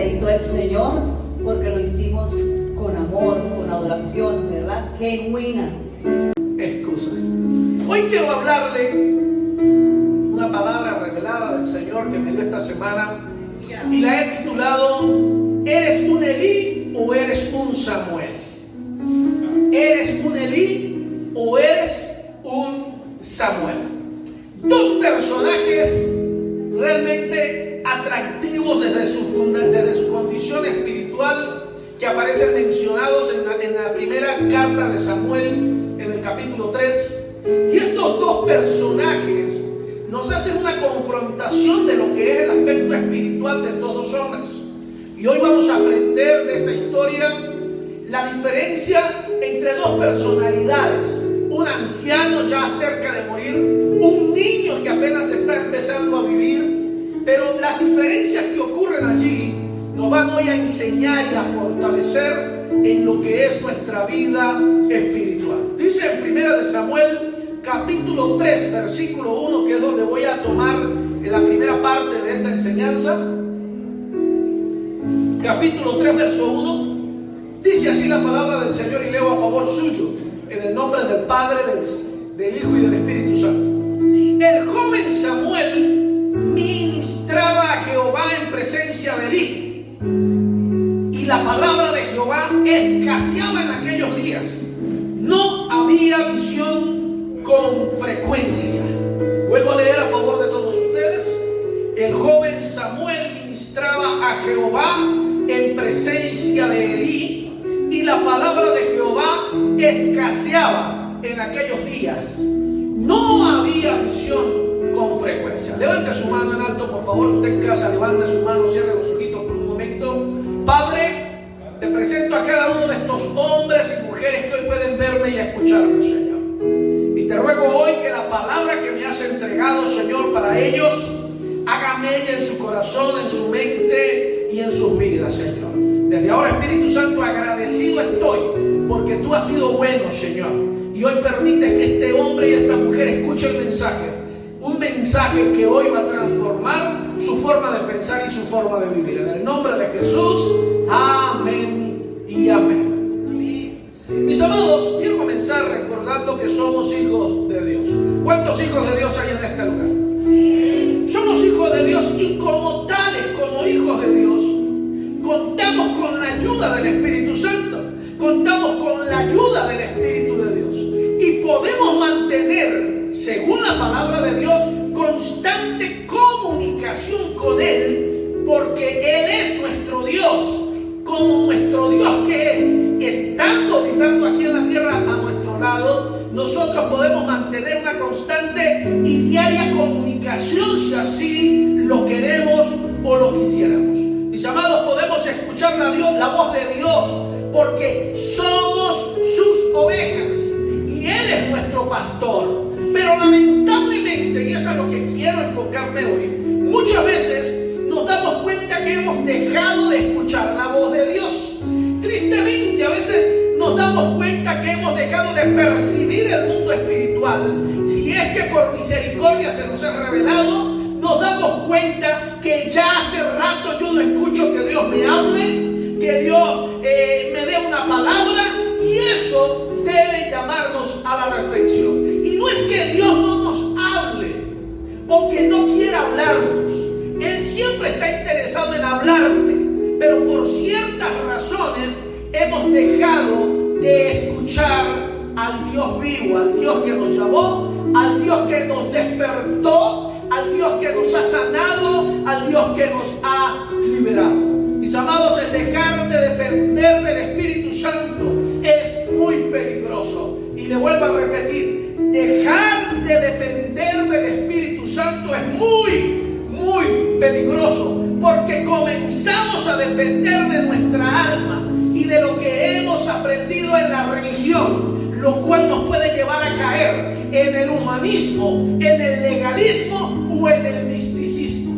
deleitó el Señor porque lo hicimos con amor, con adoración, ¿verdad? Genuina. Excusas. Hoy quiero hablarle una palabra revelada del Señor que me dio esta semana y la he titulado ¿Eres un Elí o eres un Samuel? ¿Eres un Elí o eres un Samuel? Dos personajes realmente atractivos desde su condición espiritual que aparecen mencionados en la primera carta de Samuel en el capítulo 3. Y estos dos personajes nos hacen una confrontación de lo que es el aspecto espiritual de estos dos hombres. Y hoy vamos a aprender de esta historia la diferencia entre dos personalidades. Un anciano ya cerca de morir, un niño que apenas está empezando a vivir. Pero las diferencias que ocurren allí nos van hoy a enseñar y a fortalecer en lo que es nuestra vida espiritual. Dice en 1 Samuel capítulo 3 versículo 1, que es donde voy a tomar en la primera parte de esta enseñanza. Capítulo 3 verso 1, dice así la palabra del Señor, y leo a favor suyo en el nombre del Padre, del Hijo y del Espíritu Santo. El joven Samuel ministraba a Jehová en presencia de Elí, y la palabra de Jehová escaseaba en aquellos días. No había visión con frecuencia. Vuelvo a leer a favor de todos ustedes. El joven Samuel ministraba a Jehová en presencia de Elí, y la palabra de Jehová escaseaba en aquellos días. No había visión con frecuencia. Levante su mano en alto, por favor. Usted en casa, levante su mano, cierre los ojitos por un momento. Padre, te presento a cada uno de estos hombres y mujeres que hoy pueden verme y escucharme, Señor. Y te ruego hoy que la palabra que me has entregado, Señor, para ellos, haga mella en su corazón, en su mente y en sus vidas, Señor. Desde ahora, Espíritu Santo, agradecido estoy porque tú has sido bueno, Señor. Y hoy permites que este hombre y esta mujer escuche el mensaje. Un mensaje que hoy va a transformar su forma de pensar y su forma de vivir. En el nombre de Jesús, amén y amén. Mis amados, quiero comenzar recordando que somos hijos de Dios. ¿Cuántos hijos de Dios hay en este lugar? Somos hijos de Dios, y como tales, como hijos de Dios, contamos con la ayuda del Espíritu Santo, contamos con la ayuda del Espíritu de Dios, y podemos mantener, según la palabra de Dios, constante comunicación con Él, porque Él es nuestro Dios. Como nuestro Dios que es, estando habitando aquí en la tierra a nuestro lado, nosotros podemos mantener una constante y diaria comunicación, si así lo queremos o lo quisiéramos. Mis amados, podemos escuchar la voz de Dios porque somos sus ovejas y Él es nuestro pastor. Pero lamentablemente, y es a lo que quiero enfocarme hoy, muchas veces nos damos cuenta que hemos dejado de escuchar la voz de Dios. Tristemente, a veces nos damos cuenta que hemos dejado de percibir el mundo espiritual. Si es que por misericordia se nos ha revelado, nos damos cuenta que ya hace rato yo no escucho que Dios me hable, que Dios me dé una palabra, y eso debe llamarnos a la reflexión. Y no es que Dios no nos hable o que no quiera hablarnos. Él siempre está interesado en hablarte, pero por ciertas razones hemos dejado de escuchar al Dios vivo, al Dios que nos llamó, al Dios que nos despertó, al Dios que nos ha sanado, al Dios que nos ha liberado. Mis amados, el dejar de depender del Espíritu Santo es muy peligroso. Y le vuelvo a repetir, dejar de depender del Espíritu Santo es muy peligroso, porque comenzamos a depender de nuestra alma y de lo que hemos aprendido en la religión, lo cual nos puede llevar a caer en el humanismo, en el legalismo o en el misticismo.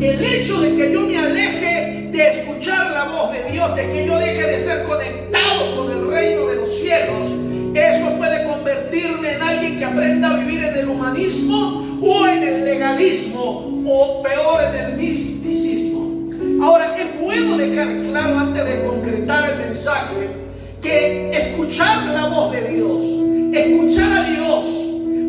El hecho de que yo me aleje de escuchar la voz de Dios, de que yo deje de ser conectado con el reino de los cielos, eso puede convertirme en alguien que aprenda a vivir en el humanismo o en el legalismo, o peor, en el misticismo. Ahora, es bueno dejar claro antes de concretar el mensaje que escuchar la voz de Dios, escuchar a Dios,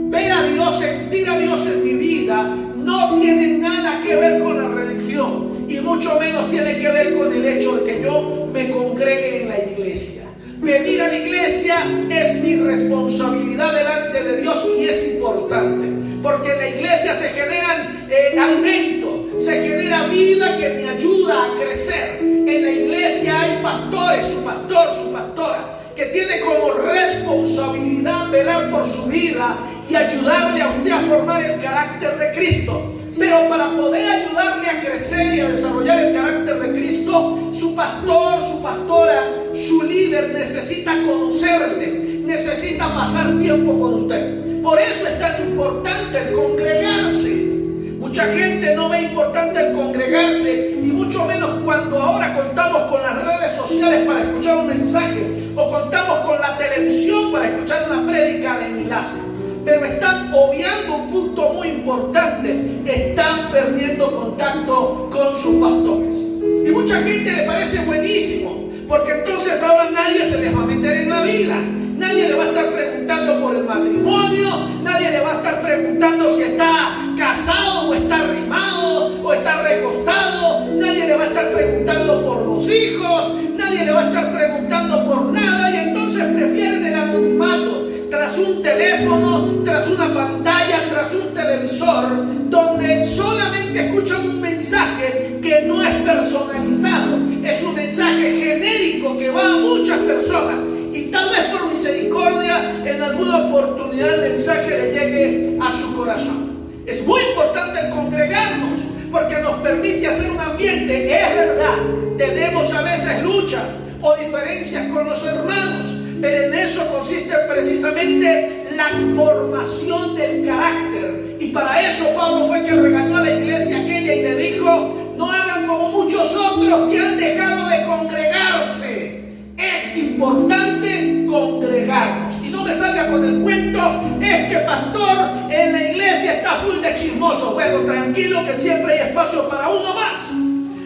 ver a Dios, sentir a Dios en mi vida, no tiene nada que ver con la religión y mucho menos tiene que ver con el hecho de que yo me congregue en la iglesia. Venir a la iglesia es mi responsabilidad delante de Dios y es importante, porque en la iglesia se generan alimento, se genera vida que me ayuda a crecer. En la iglesia hay pastores, su pastor, su pastora, que tiene como responsabilidad velar por su vida y ayudarle a usted a formar el carácter de Cristo. Pero para poder ayudarle a crecer y a desarrollar el carácter de Cristo, su pastor, su pastora, su líder necesita conocerle, necesita pasar tiempo con usted. Por eso es tan importante el congregarse. Mucha gente no ve importante el congregarse, y mucho menos cuando ahora contamos con las redes sociales para escuchar un mensaje, o contamos con la televisión para escuchar una prédica de enlace. Pero están obviando un punto muy importante: están perdiendo contacto con sus pastores. Y mucha gente le parece buenísimo, porque entonces ahora nadie se les va a meter en la vida. Nadie le va a estar preguntando por el matrimonio, nadie le va a estar preguntando si está casado o está arrimado o está recostado, nadie le va a estar preguntando por los hijos, nadie le va a estar preguntando por nada, y entonces prefieren el anonimato tras un teléfono, tras una pantalla, tras un televisor, donde solamente escuchan un mensaje que no es personalizado, es un mensaje genérico que va a muchas personas. Y tal vez por misericordia, en alguna oportunidad el mensaje le llegue a su corazón. Es muy importante el congregarnos, porque nos permite hacer un ambiente. Es verdad, tenemos a veces luchas o diferencias con los hermanos, pero en eso consiste precisamente la formación del carácter. Y para eso Pablo fue que regañó a la iglesia aquella y le dijo: no hagan como muchos otros que han dejado de congregarse. Es importante congregarnos. Y no me salga con el cuento: es que pastor, en la iglesia está full de chismosos. Bueno, tranquilo, que siempre hay espacio para uno más.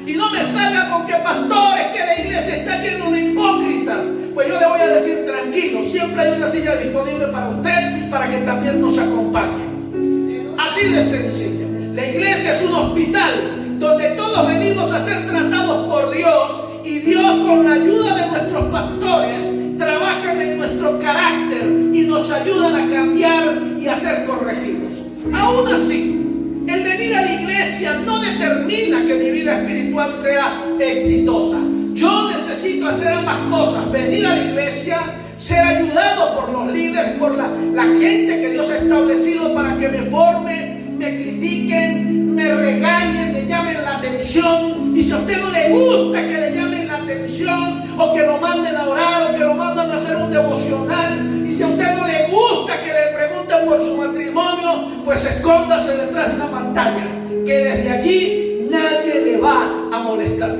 Y no me salga con que pastor, es que la iglesia está llena de hipócritas. Pues yo le voy a decir: tranquilo, siempre hay una silla disponible para usted, para que también nos acompañe. Así de sencillo. La iglesia es un hospital donde todos venimos a ser tratados por Dios. Y Dios, con la ayuda de nuestros pastores, trabajan en nuestro carácter y nos ayudan a cambiar y a ser corregidos. Aún así, el venir a la iglesia no determina que mi vida espiritual sea exitosa. Yo necesito hacer ambas cosas: venir a la iglesia, ser ayudado por los líderes, por la gente que Dios ha establecido para que me forme, me critiquen, me regañen, me llamen la atención. Y si a usted no le gusta que le llamen la atención, o que lo manden a orar, o que lo manden a hacer un devocional, y si a usted no le gusta que le pregunten por su matrimonio, pues escóndase detrás de una pantalla, que desde allí nadie le va a molestar.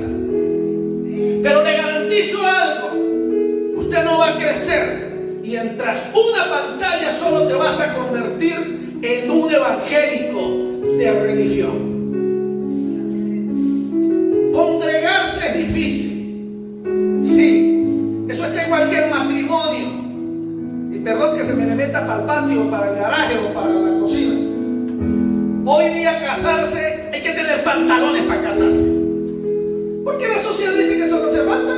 Pero le garantizo algo: usted no va a crecer, y tras una pantalla solo te vas a convertir en un evangélico de religión. Congregarse es difícil, sí, eso está en cualquier matrimonio. Y perdón que se me meta para el patio, para el garaje o para la cocina. Hoy día casarse, hay que tener pantalones para casarse, porque la sociedad dice que eso no hace falta.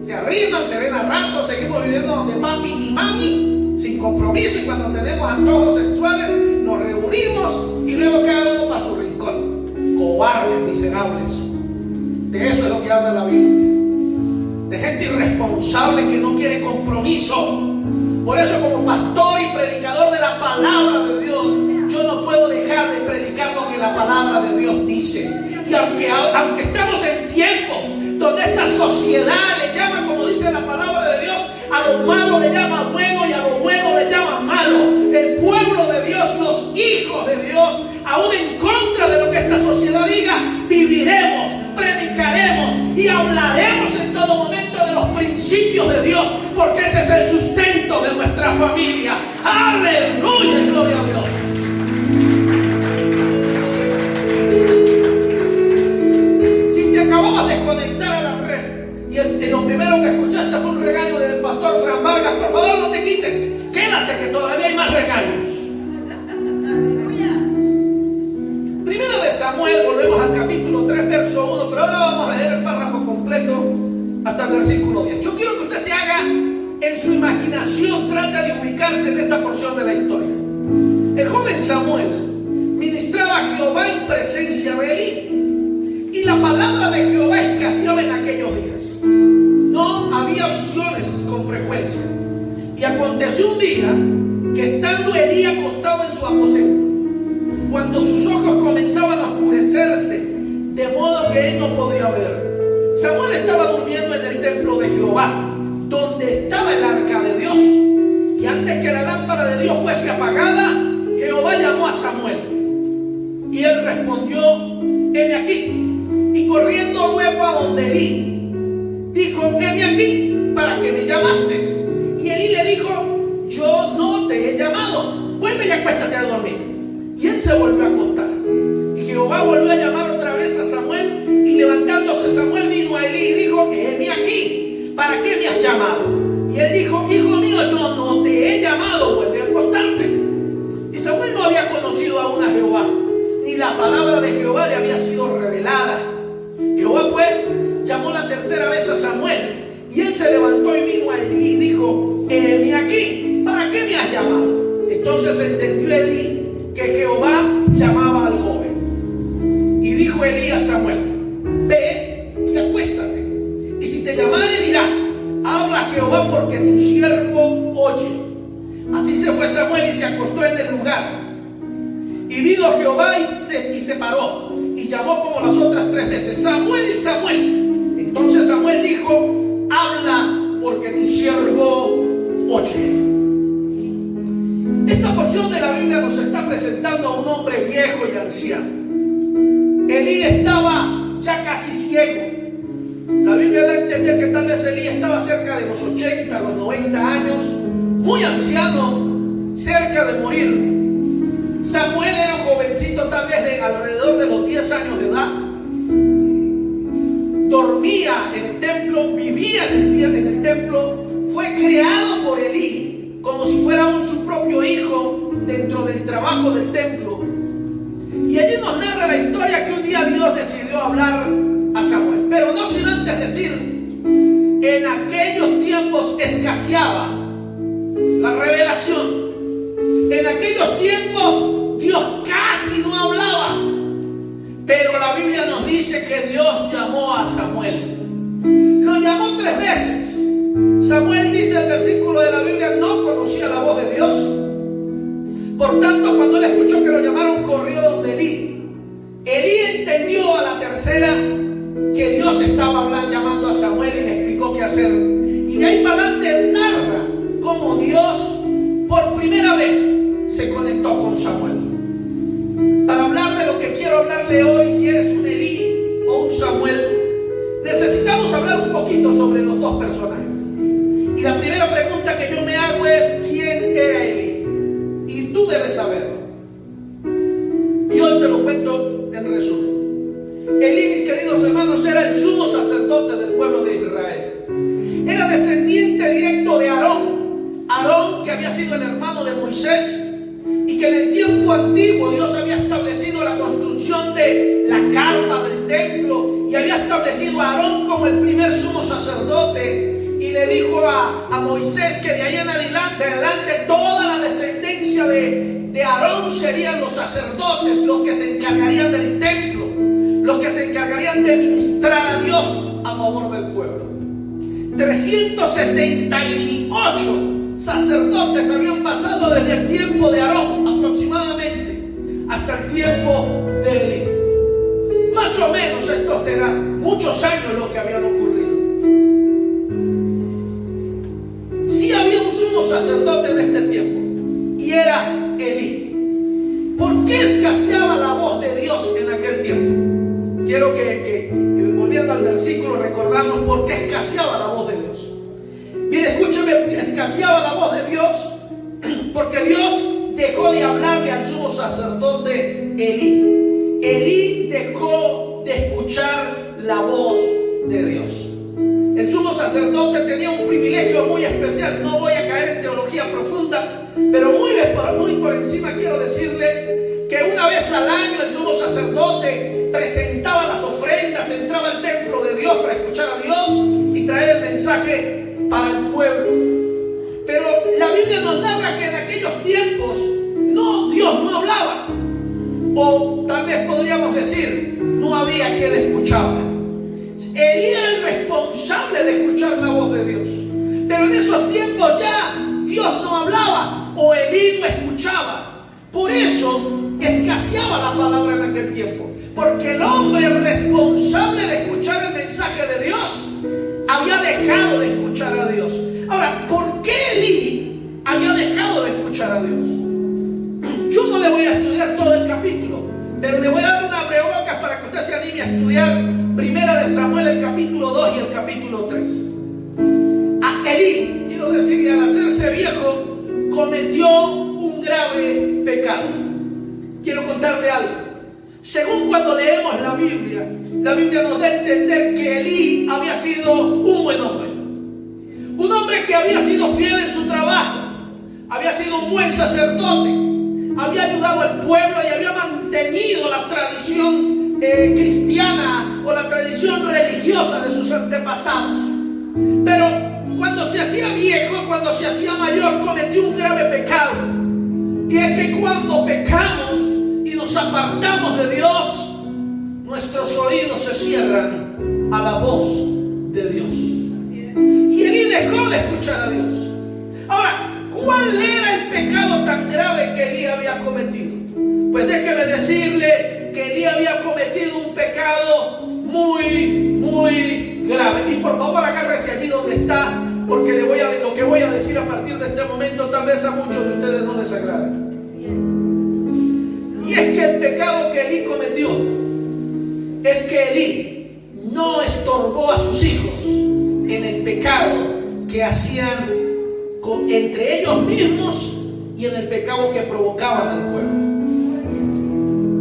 Se arriman, se ven a rato, seguimos viviendo donde papi y mami, sin compromiso, y cuando tenemos antojos sexuales nos reunimos y luego cada uno para su rincón. Cobardes, miserables. De eso es lo que habla la Biblia. De gente irresponsable que no quiere compromiso. Por eso, como pastor y predicador de la palabra de Dios, yo no puedo dejar de predicar lo que la palabra de Dios dice. Y aunque estamos en tiempos donde esta sociedad le llama, como dice la palabra de Dios, a lo malo le llama bueno y a lo bueno le llama malo, el pueblo de Dios, los hijos de Dios, aún en contra de lo que esta sociedad diga, viviremos, predicaremos y hablaremos en todo momento de los principios de Dios, porque ese es el sustento de nuestra familia. ¡Aleluya! ¡Gloria a Dios! Si te acabas acababas de conectar a la red y lo primero que escuchaste fue un regaño del pastor Fran Vargas. Por favor, no te quites, quédate que todavía hay más regaños. Primero de Samuel, volvemos al capítulo 3, verso 1, pero ahora vamos a leer el párrafo completo hasta el versículo 10. Yo quiero que usted se haga en su imaginación, trata de ubicarse en esta porción de la historia. El joven Samuel ministraba a Jehová en presencia de Elí, y la palabra de Jehová escaseaba en aquellos días. No había visiones con frecuencia. Y aconteció un día que estando Elí acostado en su aposento, cuando sus ojos comenzaban a oscurecerse, de modo que él no podía ver, Samuel estaba durmiendo en el templo de Jehová, donde estaba el arca de Dios. Y antes que la lámpara de Dios fuese apagada, Jehová llamó a Samuel. Y él respondió: heme aquí. Y corriendo luego a donde Elí, dijo: heme aquí, ¿para qué me llamaste? Y Elí le dijo: yo no te he llamado, vuelve y acuéstate a dormir. Y él se volvió a acostar. Y Jehová volvió a llamar otra vez a Samuel. Y levantándose Samuel vino a Elí y dijo: heme aquí, ¿para qué me has llamado? Y él dijo: hijo mío, yo no te he llamado, vuelve a acostarte. Y Samuel no había conocido aún a Jehová, ni la palabra de Jehová le había sido revelada. Jehová pues llamó la tercera vez a Samuel, y él se levantó y vino a Elí y dijo: heme aquí, ¿para qué me has llamado? Entonces entendió Elí que Jehová llamaba al joven. Y dijo Elí a Samuel: ve y acuéstate, y si te llamare dirás: habla Jehová, porque tu siervo oye. Así se fue Samuel y se acostó en el lugar. Y vino Jehová y se paró, y llamó como las otras 3 veces: Samuel, Samuel. Entonces Samuel dijo: habla, porque tu siervo oye. Esta porción de la Biblia nos está presentando a un hombre viejo y anciano. Elí estaba ya casi ciego. La Biblia da a entender que tal vez Elí estaba cerca de los 80, los 90 años, muy anciano, cerca de morir. Samuel era un jovencito, tal vez de alrededor de los 10 años de edad. Dormía en el templo, vivía en el templo, fue creado por Elí como si fuera su propio hijo dentro del trabajo del templo. Y allí nos narra la historia que un día Dios decidió hablar a Samuel, pero no sin antes decir: en aquellos tiempos escaseaba la revelación. En aquellos tiempos Dios casi no hablaba, pero la Biblia nos dice que Dios llamó a Samuel. Lo llamó 3 veces. Samuel, dice el versículo de la Biblia, no conocía la voz de Dios. Por tanto, cuando él escuchó que lo llamaron, corrió donde Elí. Elí entendió a la tercera que Dios estaba hablando, llamando a Samuel, y le explicó qué hacer. Y de ahí para adelante narra cómo Dios por primera vez se conectó con Samuel. Para hablar de lo que quiero hablarle hoy, si eres un Elí o un Samuel, necesitamos hablar un poquito sobre los dos personajes. Y la primera pregunta que yo me hago es: ¿quién era Elí? Y tú debes saberlo. Y hoy te lo cuento en resumen. Elí, mis queridos hermanos, era el sumo sacerdote del pueblo de Israel. Era descendiente directo de Aarón. Aarón, que había sido el hermano de Moisés, y que en el tiempo antiguo Dios había establecido la construcción de la carpa del templo, y había establecido a Aarón como el primer sumo sacerdote. Y le dijo a Moisés que de ahí en adelante toda la descendencia de Aarón serían los sacerdotes, los que se encargarían del templo, los que se encargarían de ministrar a Dios a favor del pueblo. 378 sacerdotes habían pasado desde el tiempo de Aarón aproximadamente hasta el tiempo de Elí. Más o menos estos eran muchos años los que habían ocurrido. Sí había un sumo sacerdote en este tiempo, y era Elí. ¿Por qué escaseaba la voz de Dios en aquel tiempo? Quiero que volviendo al versículo, recordamos por qué escaseaba la voz de Dios. Mire, escúcheme, escaseaba la voz de Dios porque Dios dejó de hablarle al sumo sacerdote Elí. Elí dejó de escuchar la voz de Dios. El sumo sacerdote tenía un privilegio muy especial. No voy a caer en teología profunda, pero muy por encima quiero decirle que una vez al año el sumo sacerdote presentaba las ofrendas, entraba al templo de Dios para escuchar a Dios y traer el mensaje para el pueblo. Pero la Biblia nos narra que en aquellos tiempos Dios no hablaba, o tal vez podríamos decir, no había quien escuchaba. Elí era el responsable de escuchar la voz de Dios, pero en esos tiempos ya Dios no hablaba o Elí no escuchaba. Por eso escaseaba la palabra en aquel tiempo, porque el hombre responsable de escuchar el mensaje de Dios había dejado de escuchar a Dios. Ahora, ¿por qué Elí había dejado de escuchar a Dios? Yo no le voy a estudiar todo el capítulo, pero le voy a dar una abrebocas para que usted se anime a estudiar Primera de Samuel, el capítulo 2 y el capítulo 3. A Elí, quiero decirle, al hacerse viejo, cometió un grave pecado. Quiero contarle algo. Según cuando leemos la Biblia nos da a entender que Elí había sido un buen hombre. Un hombre que había sido fiel en su trabajo, había sido un buen sacerdote, había ayudado al pueblo y había mantenido la tradición cristiana o la tradición religiosa de sus antepasados. Pero cuando se hacía viejo, cuando se hacía mayor, cometió un grave pecado. Y es que cuando pecamos y nos apartamos de Dios, nuestros oídos se cierran a la voz de Dios. Y Elí dejó de escuchar a Dios. Ahora, ¿cuál era el pecado tan grave que Elí había cometido? Pues déjeme decirle que Elí había cometido un pecado muy grave. Y por favor, agárrese allí donde está, porque lo que voy a decir a partir de este momento tal vez a muchos de ustedes no les agrade. Y es que el pecado que Elí cometió es que Elí no estorbó a sus hijos en el pecado que hacían entre ellos mismos y en el pecado que provocaban al pueblo.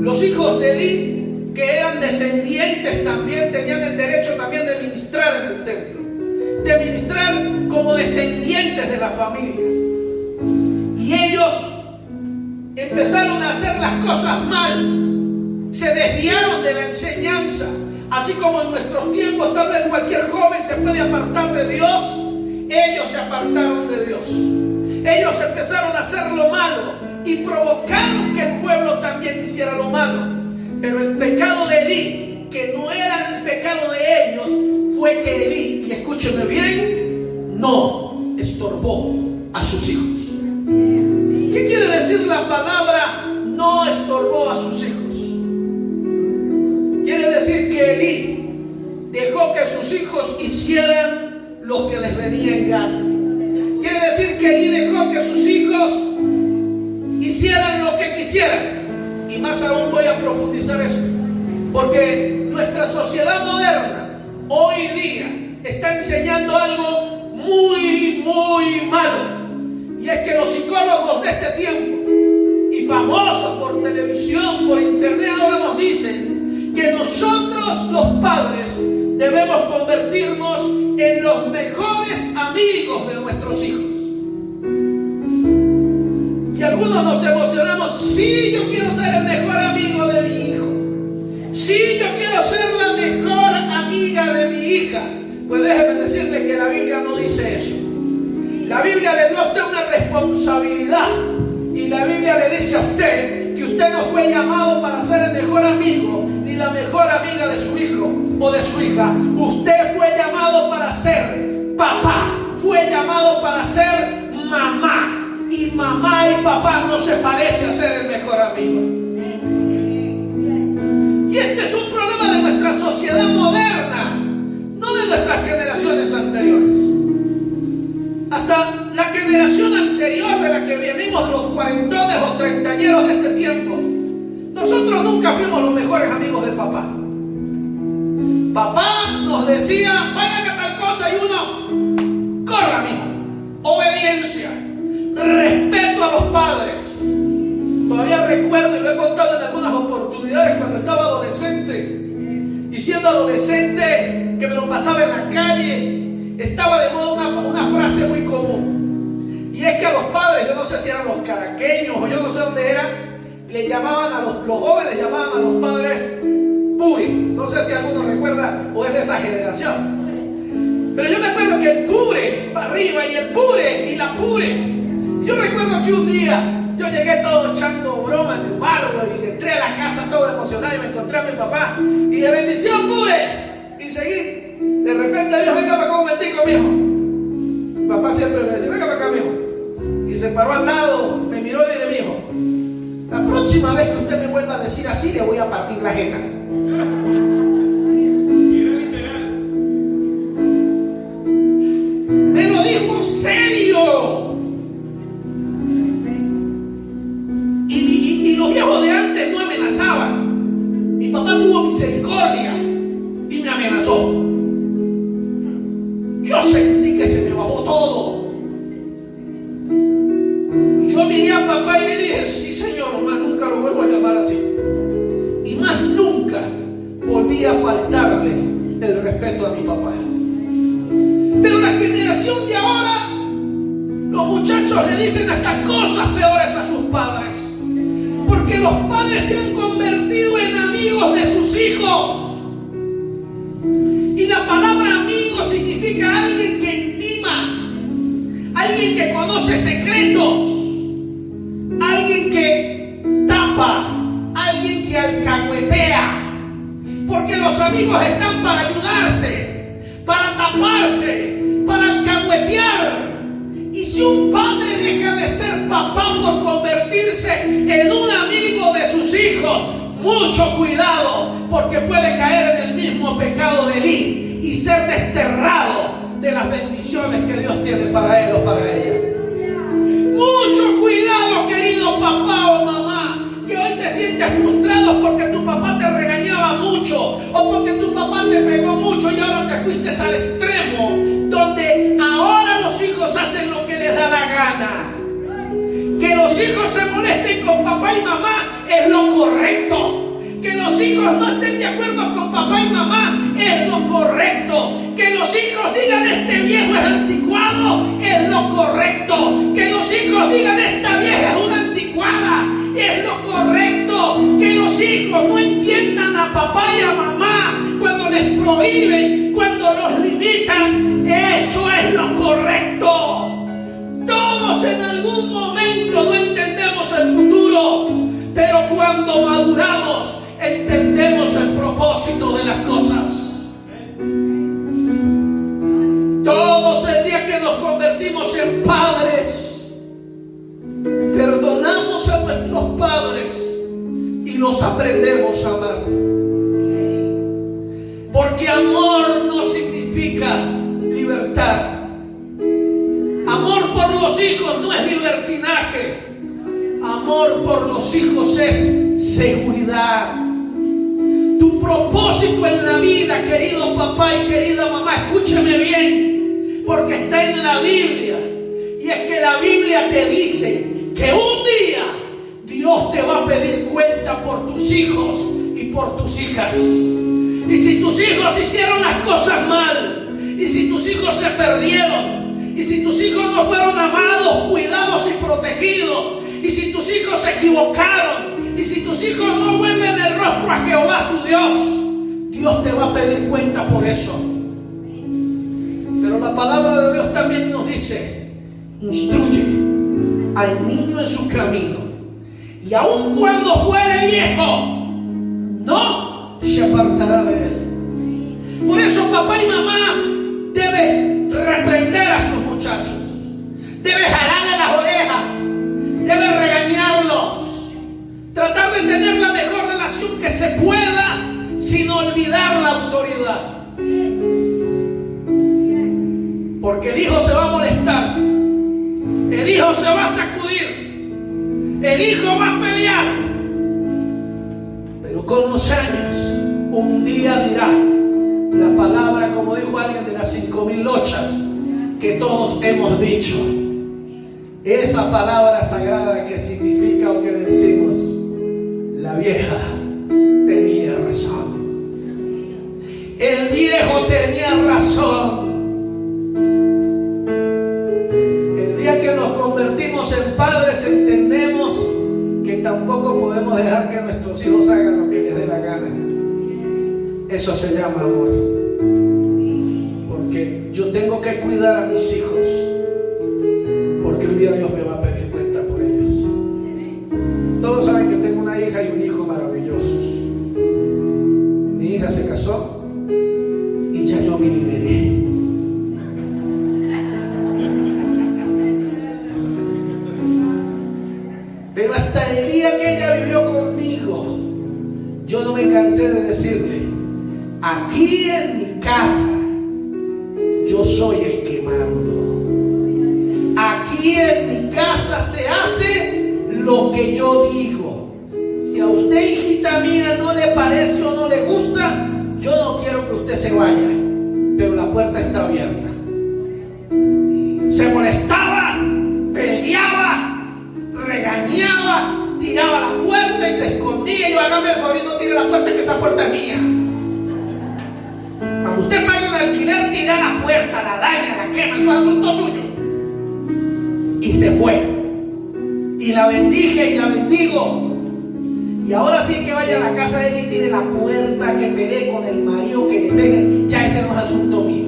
Los hijos de Elí, que eran descendientes también, tenían el derecho también de ministrar en el templo, de ministrar como descendientes de la familia. Y ellos empezaron a hacer las cosas mal, se desviaron de la enseñanza. Así como en nuestros tiempos tal vez cualquier joven se puede apartar de Dios, ellos se apartaron de Dios. Ellos empezaron a hacer lo malo y provocaron que el pueblo también hiciera lo malo. Pero el pecado de Elí, que no era el pecado de ellos, fue que Elí, y escúcheme bien, no estorbó a sus hijos. ¿Qué quiere decir la palabra no estorbó a sus hijos? Quiere decir que Elí dejó que sus hijos hicieran lo que les venía en gana. Quiere decir que Elí dejó que sus hijos hicieran lo que quisieran. Y más aún voy a profundizar esto, porque nuestra sociedad moderna hoy día está enseñando algo muy malo. Y es que los psicólogos de este tiempo y famosos por televisión, por internet, ahora nos dicen que nosotros los padres debemos convertirnos en los mejores amigos de nuestros hijos. Y algunos nos emocionamos: sí, yo quiero ser el mejor amigo de mi hijo. Sí, yo quiero ser la mejor amiga de mi hija. Pues déjeme decirle que la Biblia no dice eso. La Biblia le dio a usted una responsabilidad. Y la Biblia le dice a usted que usted no fue llamado para ser el mejor amigo ni la mejor amiga de su hijo o de su hija. Usted fue llamado para ser papá. Fue llamado para ser mamá. Y mamá y papá no se parece a ser el mejor amigo. Y este es un problema de nuestra sociedad moderna, no de nuestras generaciones anteriores. Hasta la generación anterior de la que venimos, de los cuarentones o treintañeros de este tiempo, nosotros nunca fuimos los mejores amigos de papá. Papá nos decía: vayan a tal cosa, y uno, corra, mijo. Obediencia, respeto a los padres. Todavía recuerdo, y lo he contado en algunas oportunidades, cuando estaba adolescente y siendo adolescente, que me lo pasaba en la calle, estaba de moda una frase muy común. Y es que a los padres, yo no sé si eran los caraqueños o yo no sé dónde eran, le llamaban a los jóvenes llamaban a los padres puri. No sé si alguno recuerda o es de esa generación. Pero yo me acuerdo que el pure para arriba y el pure y la pure. Yo recuerdo que un día yo llegué todo echando broma en el barrio y entré a la casa todo emocionado y me encontré a mi papá. Y de bendición pure. Y seguí. De repente Dios, venga para acá un momentico, mijo. Mi papá siempre me decía, venga para acá, mijo. Y se paró al lado, me miró y le dijo, la próxima vez que usted me vuelva a decir así, le voy a partir la jeta. Me lo dijo serio. Y los viejos de antes no amenazaban. Mi papá tuvo misericordia y me amenazó. Yo sentí que se me bajó todo. Yo miré a papá y le dije, sí señor, más nunca lo vuelvo a llamar así. Y más nunca volví a faltarle el respeto a mi papá. Pero la generación de ahora, los muchachos le dicen hasta cosas peores a sus padres. Porque los padres se han convertido en amigos de sus hijos. Y la palabra amigo significa alguien que intima, alguien que conoce secretos, alguien que tapa, alguien que alcahuetea. Porque los amigos están para ayudarse, para taparse, para alcahuetear. Y si un padre deja de ser papá por convertirse en un amigo de sus hijos, mucho cuidado, porque puede caer en el mismo pecado de Elí y ser desterrado de las bendiciones que Dios tiene para él o para ella. Mucho cuidado, querido papá o mamá, que hoy te sientes frustrado porque tu papá te regañaba mucho o porque tu papá te pegó mucho y ahora te fuiste al extremo donde ahora los hijos hacen lo que les da la gana. Que los hijos se molesten con papá y mamá es lo correcto. Que los hijos no estén de acuerdo con papá y mamá es lo correcto. Que los hijos digan este viejo es anticuado es lo correcto. Que los hijos digan esta vieja es una anticuada es lo correcto. Que los hijos no entiendan a papá y a mamá cuando les prohíben, cuando los limitan, eso es lo correcto. Todos en algún momento no entendemos el futuro, pero cuando maduramos entendemos el propósito de las cosas. Todos el día que nos convertimos en padres, perdonamos a nuestros padres y los aprendemos a amar. Porque amor no significa libertad. Amor por los hijos no es libertinaje. Amor por los hijos es seguridad. Tu propósito en la vida, querido papá y querida mamá, escúcheme bien, porque está en la Biblia. Y es que la Biblia te dice que un día Dios te va a pedir cuenta por tus hijos y por tus hijas. Y si tus hijos hicieron las cosas mal, y si tus hijos se perdieron, y si tus hijos no fueron amados, cuidados y protegidos, y si tus hijos se equivocaron, y si tus hijos no vuelven el rostro a Jehová su Dios, Dios te va a pedir cuenta por eso. Pero la palabra de Dios también nos dice, instruye al niño en su camino, y aun cuando fuere viejo, no se apartará de él. Por eso papá y mamá debe reprender a sus muchachos, debe jalarle las orejas, debe regañarlos, tratar de tener la mejor relación que se pueda sin olvidar la autoridad. Porque el hijo se va a molestar, el hijo se va a sacudir, el hijo va a pelear, pero con los años un día dirá la palabra, como dijo alguien, de las 5,000 lochas que todos hemos dicho. Esa palabra sagrada que significa o que decimos, la vieja tenía razón. viejo tenía razón. El día que nos convertimos en padres entendemos que tampoco podemos dejar que nuestros hijos hagan lo que les dé la gana. Eso se llama amor. Porque yo tengo que cuidar a mis hijos, porque un día Dios me va a pedir cuenta por ellos. Todos saben que tengo una hija y un hijo maravillosos. Mi hija se casó y ya yo me liberé. Pero hasta el día que ella vivió conmigo, yo no me cansé de decirle: aquí en mi casa yo soy el que mando. Aquí en mi casa se hace lo que yo digo. Si a usted, hijita mía, no le parece o no le gusta, yo no quiero que usted se vaya, pero la puerta está abierta. Se molestaba, peleaba, regañaba, tiraba la puerta y se escondía. Y yo: hágame el favor y no tire la puerta, que esa puerta es mía. Cuando usted paga un alquiler, tira la puerta, la daña, la quema, eso es asunto suyo. Y se fue. Y la bendije y la bendigo. Y ahora sí que vaya a la casa de él y tire la puerta, que pelee con el marido, que le pegue. Ya ese no es asunto mío.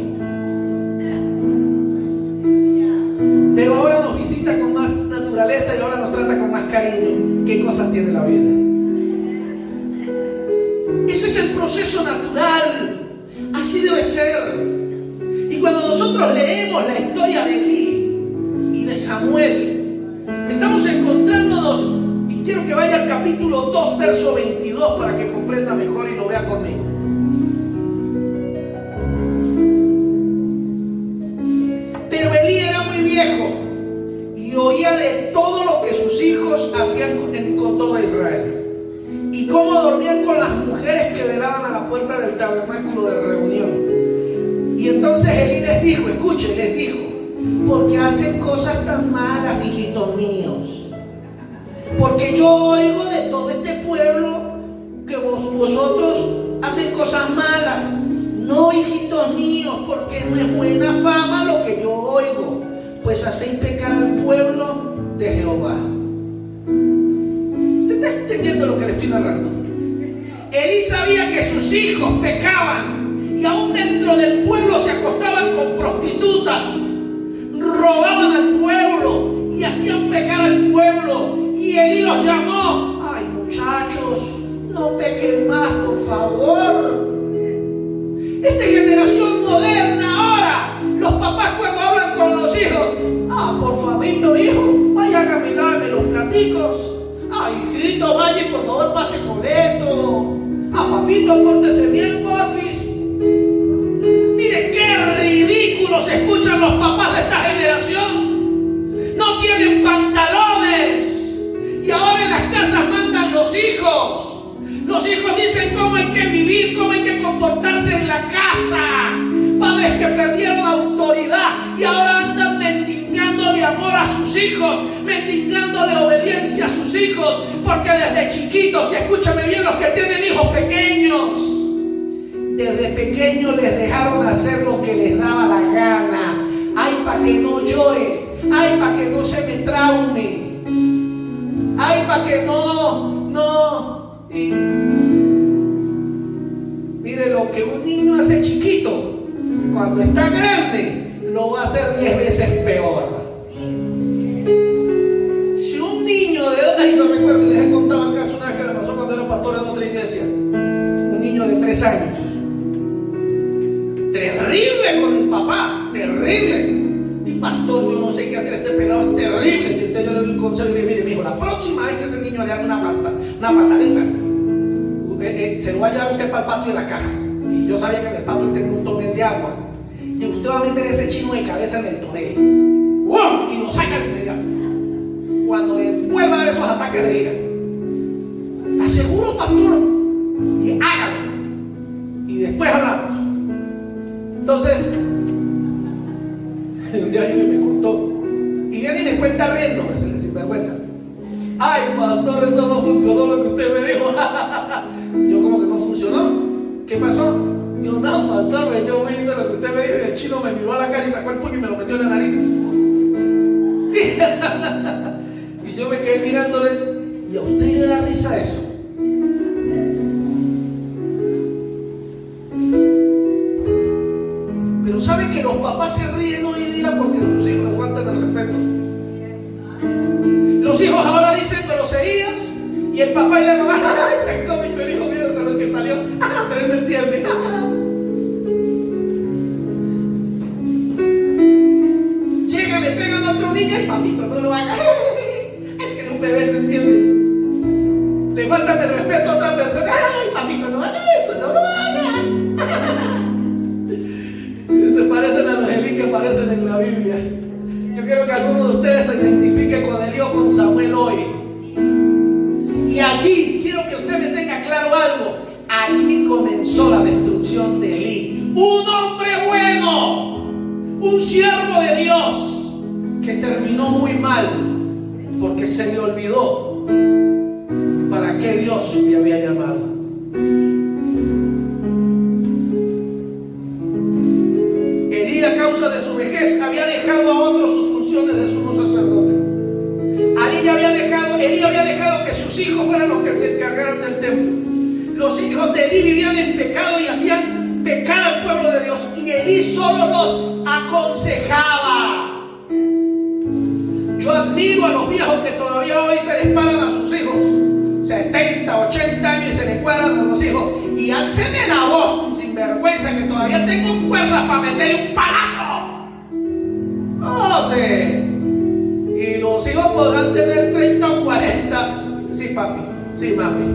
Pero ahora nos visita con más naturaleza y ahora nos trata con más cariño. ¿Qué cosas tiene la vida? Ese es el proceso natural. Así debe ser. Y cuando nosotros leemos la historia de Elí y de Samuel, estamos encontrándonos, y quiero que vaya al capítulo 2, verso 22, para que comprenda mejor y lo vea conmigo. Pero Elí era muy viejo y oía de todo lo que sus hijos hacían con todo Israel, y cómo dormían con las mujeres que velaban a la puerta del tabernáculo de reunión. Y entonces Elí les dijo, escuchen, les dijo: porque hacen cosas tan malas, hijitos míos. Porque yo oigo de todo este pueblo que vosotros hacen cosas malas. No, hijitos míos, porque no es buena fama lo que yo oigo, pues hacéis pecar al pueblo de Jehová. ¿Usted está entendiendo lo que le estoy narrando? Elí sabía que sus hijos pecaban, y aún dentro del pueblo se acostaban con prostitutas, robaban al pueblo y hacían pecar al pueblo. Y Elí los llamó: ay, muchachos, no pequen más, por favor. Esta generación moderna ahora, los papás cuando hablan con los hijos: por favorito, hijo, vaya a caminarme los platicos. Hijito, vaya y por favor pase boleto. Papito, pórtese bien, porfis. Mire qué ridículos se escuchan los papás de esta generación. No tienen pantalones. Y ahora en las casas mandan los hijos. Los hijos dicen cómo hay que vivir, cómo hay que comportarse en la casa. Padres que perdieron autoridad y ahora andan mendigándole amor a sus hijos, mendigándole obediencia a sus hijos, porque desde chiquitos, y escúchame bien los que tienen hijos pequeños, desde pequeños les dejaron hacer lo que les daba la gana. Ay, para que no llore, ay, para que no se me traume, ay, para que no. Y mire, lo que un niño hace chiquito, cuando está grande, lo va a hacer 10 veces peor. Si un niño de edad, y lo recuerdo, les he contado el caso una vez que me pasó cuando era pastor en otra iglesia, un niño de 3 años, terrible con el papá, terrible. Y pastor, yo no sé qué hacer, este pelado es terrible. Y usted, yo le doy un consejo y le digo: mire, mijo, la próxima vez que ese niño le haga una patadita, se lo va a llevar usted para el patio de la casa. Y yo sabía que en el patio tenía un tonel de agua, y usted va a meter ese chino de cabeza en el tonel, ¡wow!, y lo saca de inmediato. Cuando le vuelva a dar esos ataques de ira, ¿está seguro, pastor? Y hágalo, y después hablamos. Entonces, un día alguien me contó, y ya ni me cuenta riendo, sin vergüenza: ay, pastor, eso no funcionó lo que usted me dijo. Yo, como que no funcionó. ¿Qué pasó? Yo no, pastor, yo me hice lo que usted me dijo y el chino me miró a la cara y sacó el puño y me lo metió en la nariz. Y yo me quedé mirándole, ¿y a usted le da risa eso? Pero ¿sabe que los papás se ríen hoy en día porque sus hijos les faltan el respeto? Los hijos ahora dicen groserías y el papá y la mamá, ¡ay, tan cómico el hijo mío con lo que salió! Pero él no entiende. Llegan, le pegan a otro niño y papito, no lo haga. Es que un bebé no entiende. Le faltan el respeto a otra persona. ¡Ay, papito, no haga eso! ¡No lo haga! Se parecen a los Elí que aparecen en la Biblia. Yo quiero que alguno de ustedes se identifique con Elí o con Samuel hoy. Y allí, quiero que usted me tenga claro algo. Allí comenzó la destrucción de Elí. Un hombre bueno, un siervo de Dios, que terminó muy mal porque se le olvidó para qué Dios le había llamado. Elí, a causa de su vejez, había dejado a otros sus funciones de sumo sacerdote. Elí había dejado que sus hijos fueran los que se encargaran del templo. Los hijos de Elí vivían en pecado y hacían pecar al pueblo de Dios, y Elí solo los aconsejaba. Yo admiro a los viejos que todavía hoy se les paran a sus hijos, 70, 80 años, y se les cuadran a los hijos y alcen la voz sin vergüenza, que todavía tengo fuerzas para meterle un palazo. No sé. Y los hijos podrán tener 30 o 40. Sí, papi, sí, mami.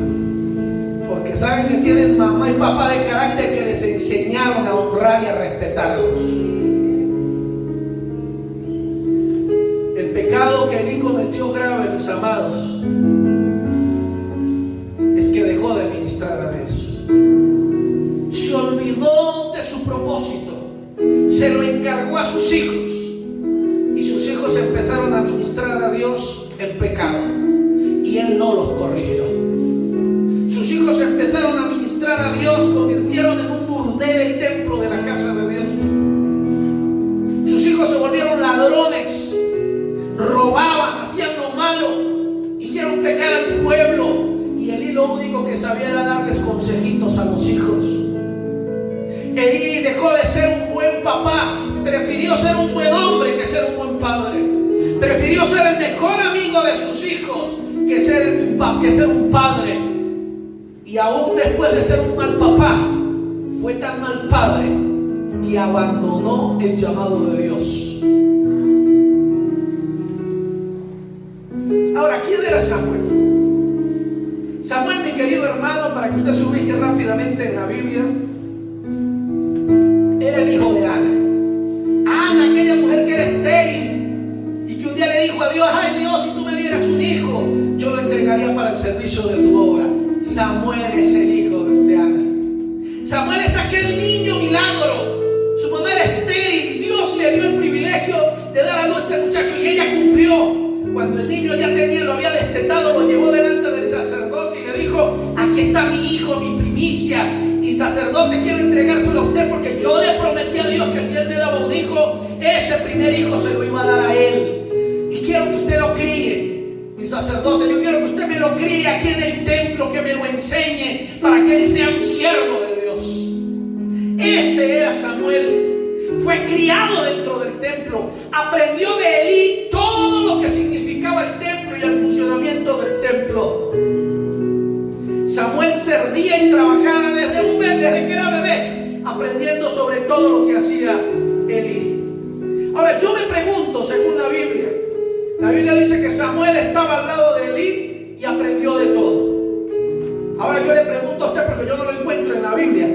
Porque saben que tienen mamá y papá de carácter que les enseñaron a honrar y a respetarlos. El pecado que Elí cometió grave, mis amados, es que dejó de ministrar a Dios. Se olvidó de su propósito. Se lo encargó a sus hijos. Y sus hijos empezaron a ministrar a Dios en pecado. Y él no los corrigió. Sus hijos empezaron a ministrar a Dios, convirtieron en un burdel el templo de la casa de Dios. Sus hijos se volvieron ladrones, robaban, hacían lo malo, hicieron pecar al pueblo. Y Elí lo único que sabía era darles consejitos a los hijos. Elí dejó de ser un buen papá, prefirió ser un buen hombre que ser un buen padre. Prefirió ser el mejor amigo de sus hijos que ser un padre. Y aún después de ser un mal papá, fue tan mal padre que abandonó el llamado de Dios. Ahora, ¿quién era Samuel? Samuel, mi querido hermano, para que usted se ubique rápidamente en la Biblia, era el hijo de Ana. Ana, aquella mujer que era estéril y que un día le dijo a Dios: ay Dios, si tú me dieras un hijo, yo lo entregaría para el servicio de tu obra. Samuel es el hijo de Ana. Samuel es aquel niño milagro. Su mamá era estéril, Dios le dio el privilegio de dar a luz a este muchacho y ella cumplió. Cuando el niño ya lo había destetado, lo llevó delante del sacerdote y le dijo: aquí está mi hijo, mi primicia. Y sacerdote, quiero entregárselo a usted porque yo le prometí a Dios que si él me daba un hijo, ese primer hijo se lo iba a dar a él. Y quiero que usted lo críe. Mi sacerdote, yo quiero que usted me lo críe aquí en el templo, que me lo enseñe para que él sea un siervo de Dios. Ese era Samuel. Fue criado dentro del templo. Aprendió de Elí todo lo que significaba el templo y el funcionamiento del templo. Samuel servía y trabajaba desde que era bebé, aprendiendo sobre todo lo que hacía Elí. Ahora, yo me pregunto, según la Biblia dice que Samuel estaba al lado de Elí y aprendió de todo. Ahora yo le pregunto a usted, porque yo no lo encuentro en la Biblia,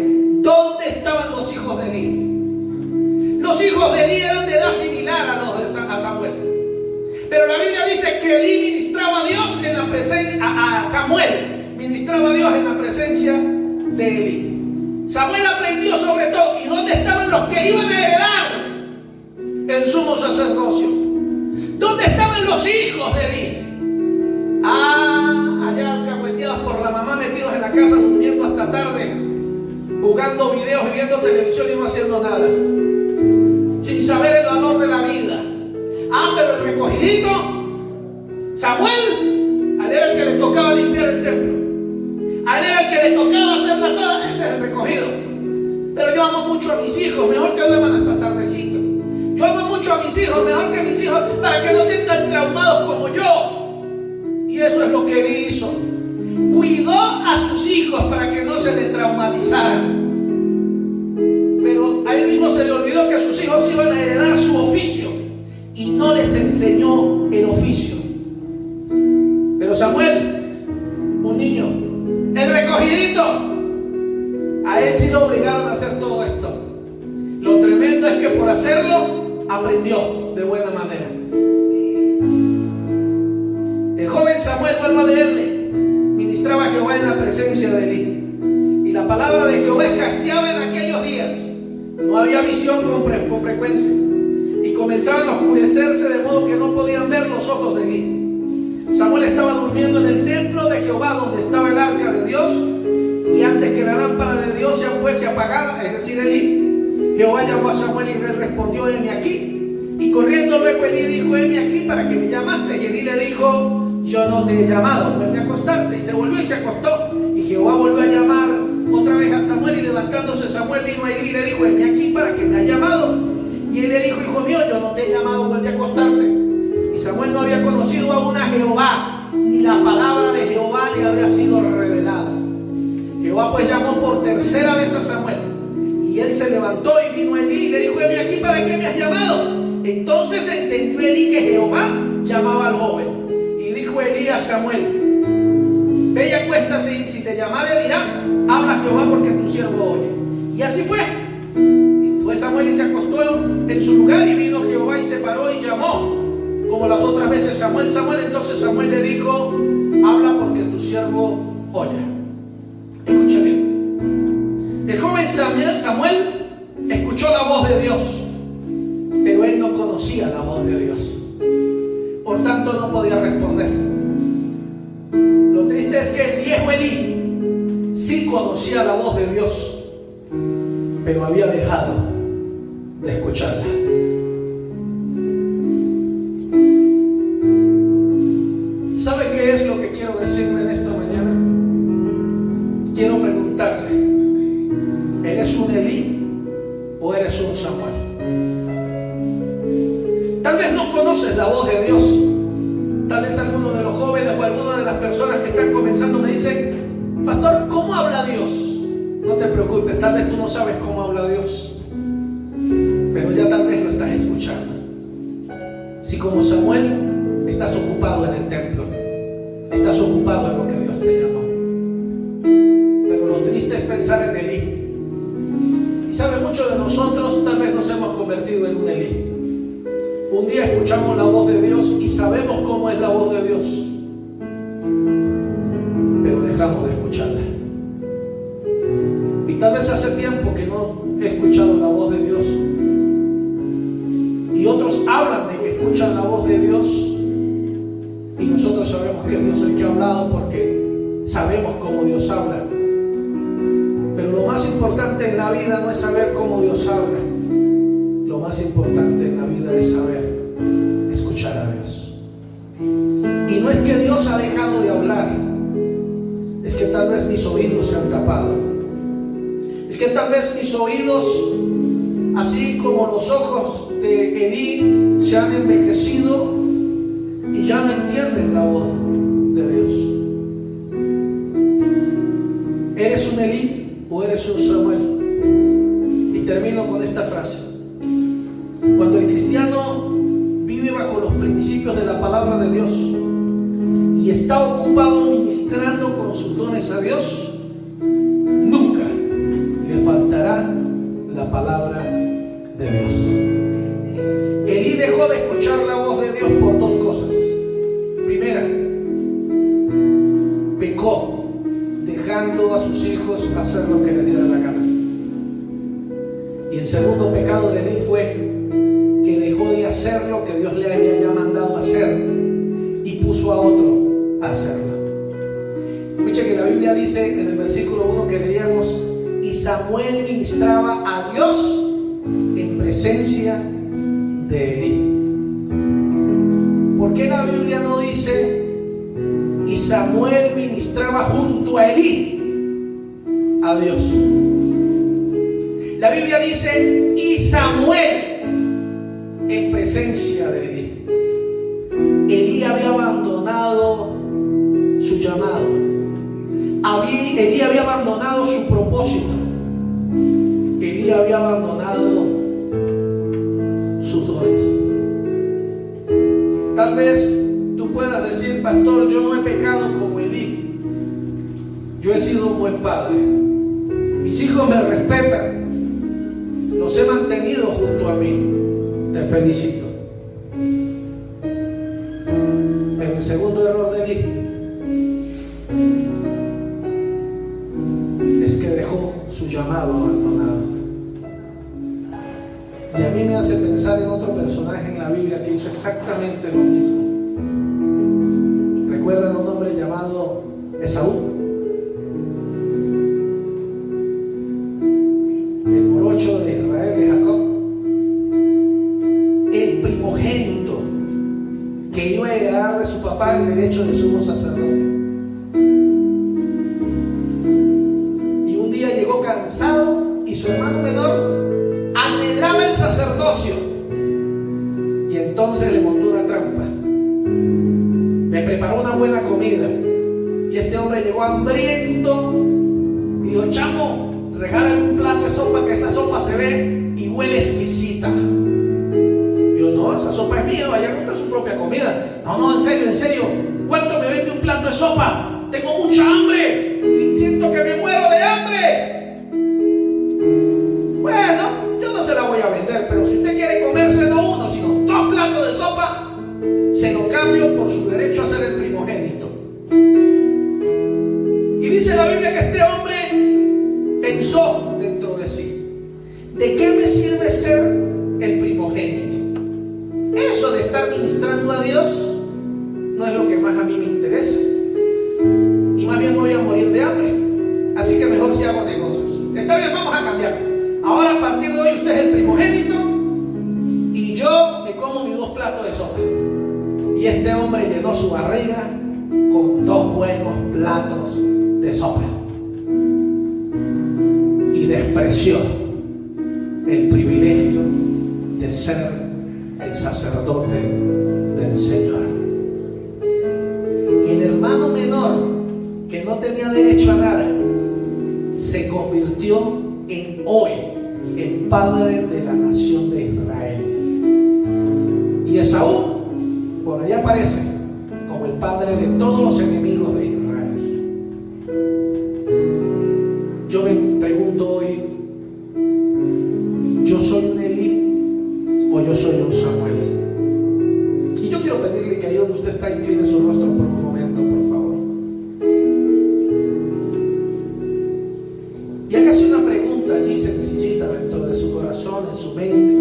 ¿dónde estaban los hijos de Elí? Los hijos de Elí eran de edad similar a los de Samuel. Pero la Biblia dice que Elí ministraba a Dios en la presencia, a Samuel ministraba a Dios en la presencia de Elí. Samuel aprendió sobre todo. ¿Y dónde estaban los que iban a heredar el sumo sacerdocio? ¿Dónde estaban los hijos de Elí? Allá alcahueteados por la mamá, metidos en la casa durmiendo hasta tarde, jugando videos y viendo televisión y no haciendo nada, sin saber el valor de la vida. Pero el recogidito, Samuel, a él era el que le tocaba limpiar el templo, a él era el que le tocaba hacer la toda. Ese es el recogido. Pero yo amo mucho a mis hijos, mejor que duerman hasta tardecito. Yo amo mucho a mis hijos, mejor que mis hijos, para que no estén tan traumados como yo. Y eso es lo que él hizo. Cuidó a sus hijos para que no se les traumatizaran. Pero a él mismo se le olvidó que sus hijos iban a heredar su oficio y no les enseñó el oficio. Pero Samuel, un niño, el recogidito, a él sí lo obligaron a hacer todo esto. Lo tremendo es que por hacerlo aprendió de buena manera. El joven Samuel, vuelvo a leerle, ministraba a Jehová en la presencia de Elí, y la palabra de Jehová escaseaba en aquellos días. No había visión con frecuencia, y comenzaban a oscurecerse de modo que no podían ver los ojos de Elí. Samuel estaba durmiendo en el templo de Jehová, donde estaba el arca de Dios, y antes que la lámpara de Dios ya fuese apagada, es decir, Elí, Jehová llamó a Samuel y él respondió: heme aquí. Y corriendo luego Elí dijo: heme aquí, para que me llamaste. Y Elí le dijo: yo no te he llamado, vuelve a acostarte. Y se volvió y se acostó. Y Jehová volvió a llamar otra vez a Samuel, y levantándose Samuel vino a Elí y le dijo: heme aquí, para que me ha llamado. Y él le dijo: hijo mío, yo no te he llamado, vuelve a acostarte. Y Samuel no había conocido aún a Jehová, ni la palabra de Jehová le había sido revelada. Jehová pues llamó por tercera vez a Samuel, y él se levantó y vino a Elí y le dijo: heme aquí, ¿para qué me has llamado? Entonces entendió Elí que Jehová llamaba al joven. Y dijo Elí a Samuel: ve y acuéstate, y si te llamare dirás: habla Jehová, porque tu siervo oye. Y así fue. Y fue Samuel y se acostó en su lugar, y vino Jehová y se paró y llamó, como las otras veces: Samuel, Samuel. Entonces Samuel le dijo: habla, porque tu siervo oye. Escucha bien. El joven Samuel escuchó la voz de Dios, pero él no conocía la voz de Dios, por tanto no podía responder. Lo triste es que el viejo Elí sí conocía la voz de Dios, pero había dejado de escucharla. ¿Sabe qué es lo que quiero decirle en esta mañana? Quiero preguntarle: ¿eres un Elí o eres un Samuel? Tal vez no conoces la voz de Dios. Tal vez alguno de los jóvenes o alguna de las personas que están comenzando me dicen: pastor, ¿cómo habla Dios? No te preocupes, tal vez tú no sabes cómo habla Dios, pero ya tal vez lo estás escuchando. Si como Samuel estás ocupado en el templo, estás ocupado en lo que Dios te llamó. Pero lo triste es pensar en Elí. Y sabe, muchos de nosotros tal vez nos hemos convertido en un Elí. Un día escuchamos la voz de Dios y sabemos cómo es la voz de Dios, pero dejamos de escucharla. Y tal vez hace tiempo que no he escuchado la voz de Dios, y otros hablan de que escuchan la voz de Dios, y nosotros sabemos que Dios es el que ha hablado porque sabemos cómo Dios habla. Pero lo más importante en la vida no es saber cómo Dios habla. Lo más importante en la vida es saber escuchar a Dios. Y no es que Dios ha dejado de hablar, es que tal vez mis oídos se han tapado. Es que tal vez mis oídos, así como los ojos de Elí, se han envejecido y ya no entienden la voz de Dios. ¿Eres un Elí o eres un Samuel? Y termino con esta frase: cuando el cristiano vive bajo los principios de la palabra de Dios y está ocupado ministrando con sus dones a Dios, nunca le faltará la palabra de Dios. Elí dejó de escuchar la voz de Dios por dos cosas. Primera, pecó dejando a sus hijos hacer lo que le diera la gana. Y el segundo pecado de Elí fue que dejó de hacer lo que Dios le había ya mandado hacer y puso a otro a hacerlo. Escuche que la Biblia dice en el versículo 1 que leíamos y Samuel ministraba a Dios en presencia de Elí. ¿Por qué la Biblia no dice y Samuel ministraba junto a Elí a Dios? La Biblia dice y Samuel en presencia de Elí. Elí había abandonado su llamado. Elí había abandonado su propósito. Elí había abandonado sus dones. Tal vez tú puedas decir, pastor, yo no he pecado como Elí. Yo he sido un buen padre. Mis hijos me respetan. Los he mantenido junto a mí. Te felicito. Pero el segundo error de Elí es que dejó su llamado abandonado. Y a mí me hace pensar en otro personaje en la Biblia que hizo exactamente lo mismo. ¿Recuerdan a un hombre llamado Esaú? El morocho de Israel, de Jacob. El primogénito que iba a heredar de su papá el derecho de sumo sacerdote. Llegó cansado y su hermano menor amedraba el sacerdocio, y entonces le montó una trampa, le preparó una buena comida, y este hombre llegó hambriento y dijo, chamo, regálame un plato de sopa, que esa sopa se ve y huele exquisita. Yo, no, esa sopa es mía, vaya a comprar su propia comida. No, en serio, ¿cuánto me vende un plato de sopa? Tengo mucha hambre y siento que me muero de hambre. Bueno, yo no se la voy a vender, pero si usted quiere comerse no uno, sino 2 platos de sopa, se lo cambio por su derecho a ser el primogénito. Y dice la Biblia que este hombre pensó dentro de sí, ¿de qué me sirve ser el primogénito? Eso de estar ministrando a Dios no es lo que más a mí me interesa. Y más bien voy a morir de hambre. Así que mejor si hago negocios. Está bien, vamos a cambiar. Ahora a partir de hoy usted es el primogénito y yo me como mis 2 platos de sopa. Y este hombre llenó su barriga con 2 buenos platos de sopa y despreció el privilegio de ser el sacerdote del Señor. Y el hermano menor, que no tenía derecho a nada, se convirtió en hoy el padre de la nación de Israel. Y Esaú por allá aparece como el padre de todos los enemigos de Israel. Yo me pregunto hoy, ¿yo soy un Elí o yo soy un Samuel? Y yo quiero pedirle que ahí donde usted está incline su rostro por un momento, por favor. Y hágase una pregunta allí sencillita dentro de su corazón, en su mente.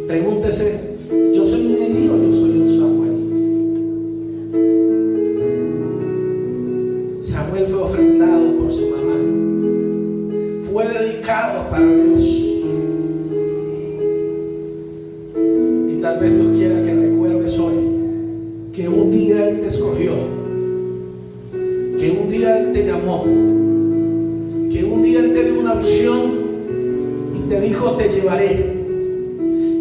Pregúntese, ¿yo soy un Elí o yo soy un Samuel? Samuel fue ofrendado por su mamá. Fue dedicado para Dios. Y tal vez Dios quiera que recuerdes hoy que un día Él te escogió, que un día Él te llamó, que un día Él te dio una visión y te dijo, te llevaré,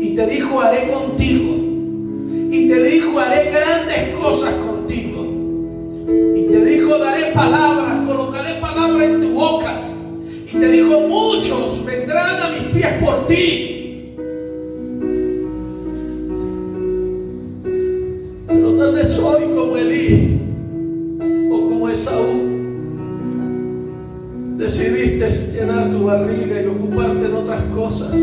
y te dijo, haré contigo, y te dijo, haré grandes cosas contigo, y te dijo, daré palabras, colocaré palabras en tu boca, y te dijo, muchos vendrán a mis pies por ti. Pero tal vez hoy, como Elí o como Esaú, decidiste llenar tu barriga y ocuparte en otras cosas,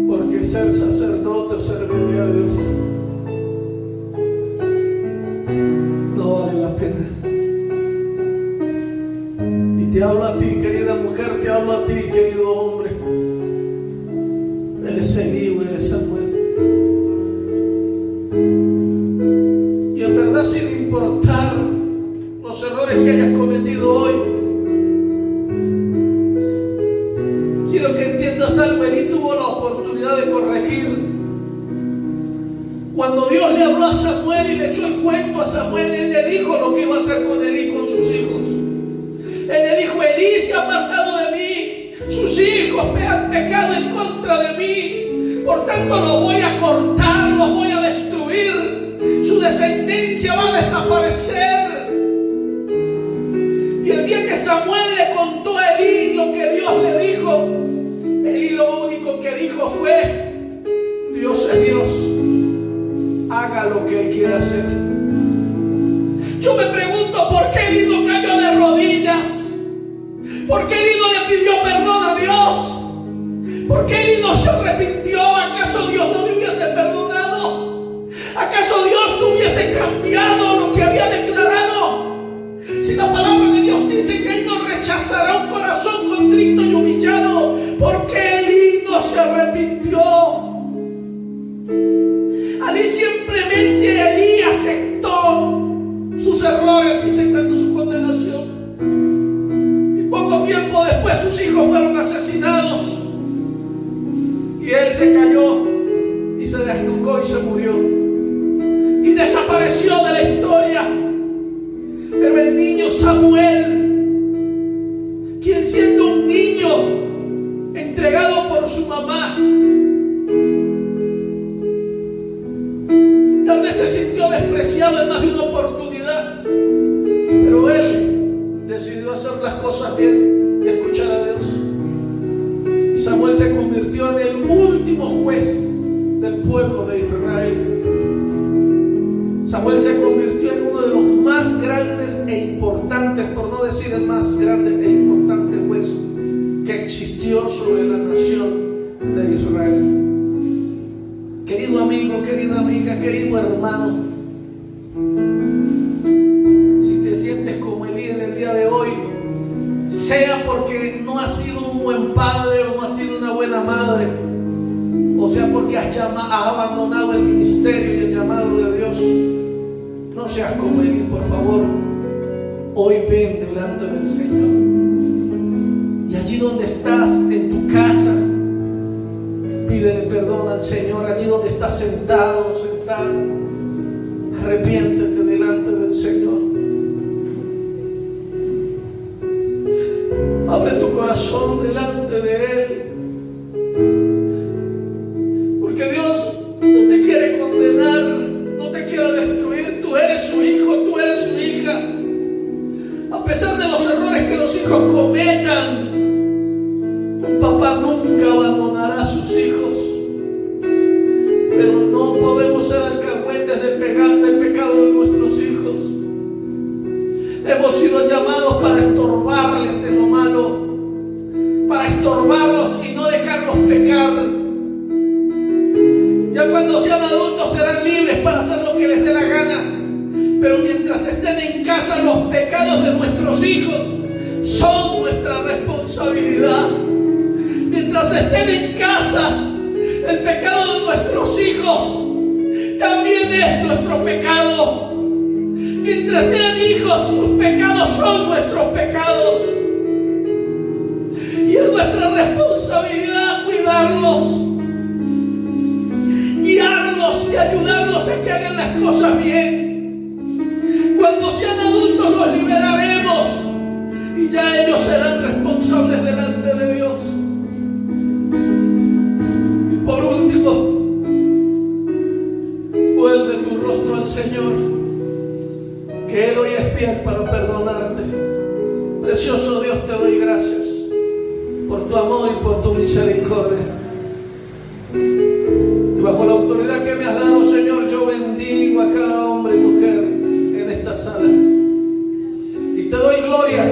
porque ser sacerdote o servirle a Dios no vale la pena. Y te hablo a ti, querida mujer, te hablo a ti, querido hombre. Eres Elí o eres Samuel. Y en verdad, sin importar los errores que hayas quiero que entiendas algo. Elí tuvo la oportunidad de corregir. Cuando Dios le habló a Samuel y le echó el cuento a Samuel, él le dijo lo que iba a hacer con Elí, con sus hijos. Él le dijo: Elí se ha apartado de mí, sus hijos me han pecado en contra de mí, por tanto lo voy a cortar, lo voy a destruir, su descendencia va a desaparecer. Y el día que Samuel le contó a Elí lo que Dios le dijo, Elí lo único que dijo fue: Dios es Dios, haga lo que Él quiera hacer. Yo me pregunto por qué Elí no cayó de rodillas, por qué Elí no le pidió perdón a Dios, por qué Elí no se arrepintió. ¿Acaso Dios no le hubiese perdonado? ¿Acaso Dios no hubiese cambiado lo que había declarado? Si la palabra de Dios dice que Él no rechazará un corazón contrito y humillado, ¿por qué Elí no se arrepintió? Elí simplemente aceptó sus errores y aceptando su condenación. Y poco tiempo después sus hijos fueron asesinados. Y él se cayó y se desnucó y se murió. Y desapareció de la historia. Pero el niño Samuel, quien siendo un niño entregado por su mamá, tal vez se sintió despreciado en más de una oportunidad, pero él decidió hacer las cosas bien y escuchar a Dios. Samuel se convirtió en el último juez del pueblo de Israel. Samuel se convirtió en uno de los más grandes e importantes, por no decir el más grande e importante juez que existió sobre la nación de Israel. Querido amigo, querida amiga, querido hermano, si te sientes como Elí en el día de hoy, sea porque no has sido un buen padre o no has sido una buena madre, o sea porque has abandonado el ministerio y el llamado de Dios, no seas como Elí, por favor. Hoy ven delante del Señor, y allí donde estás, en tu casa, pídele perdón al Señor. Allí donde estás sentado o sentada, arrepiéntete delante del Señor. Abre tu corazón delante de Él, porque Dios no te quiere condenar, no te quiere destruir. Tú eres su hijo, tú eres su hija. A pesar de los errores que los hijos cometan, un papá nunca abandonará a sus hijos. Pero no podemos ser alcahuetes del pecado de nuestros hijos. Hemos sido llamados para estorbarles en lo malo, para estorbarlos y no dejarlos pecar. Ya cuando sean adultos serán libres para hacer lo que les dé la gana. Pero mientras estén en casa, los pecados de nuestros hijos son nuestra responsabilidad. Mientras estén en casa, el pecado de nuestros hijos también es nuestro pecado. Mientras sean hijos, sus pecados son nuestros pecados. Y es nuestra responsabilidad cuidarlos, guiarlos y ayudarlos a que hagan las cosas bien. Cuando sean adultos los liberaremos y ya ellos serán responsables delante de Dios. Por último, vuelve tu rostro al Señor, que Él hoy es fiel para perdonarte. Precioso Dios, te doy gracias por tu amor y por tu misericordia. Y bajo la autoridad que me has dado, Señor, yo bendigo a cada hombre y mujer en esta sala. Y te doy gloria,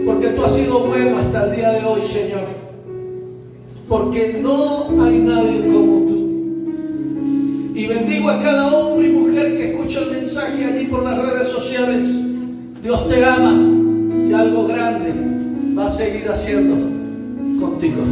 porque tú has sido bueno hasta el día de hoy, Señor. Porque no hay nadie como tú. Y bendigo a cada hombre y mujer que escucha el mensaje allí por las redes sociales. Dios te ama y algo grande va a seguir haciendo contigo.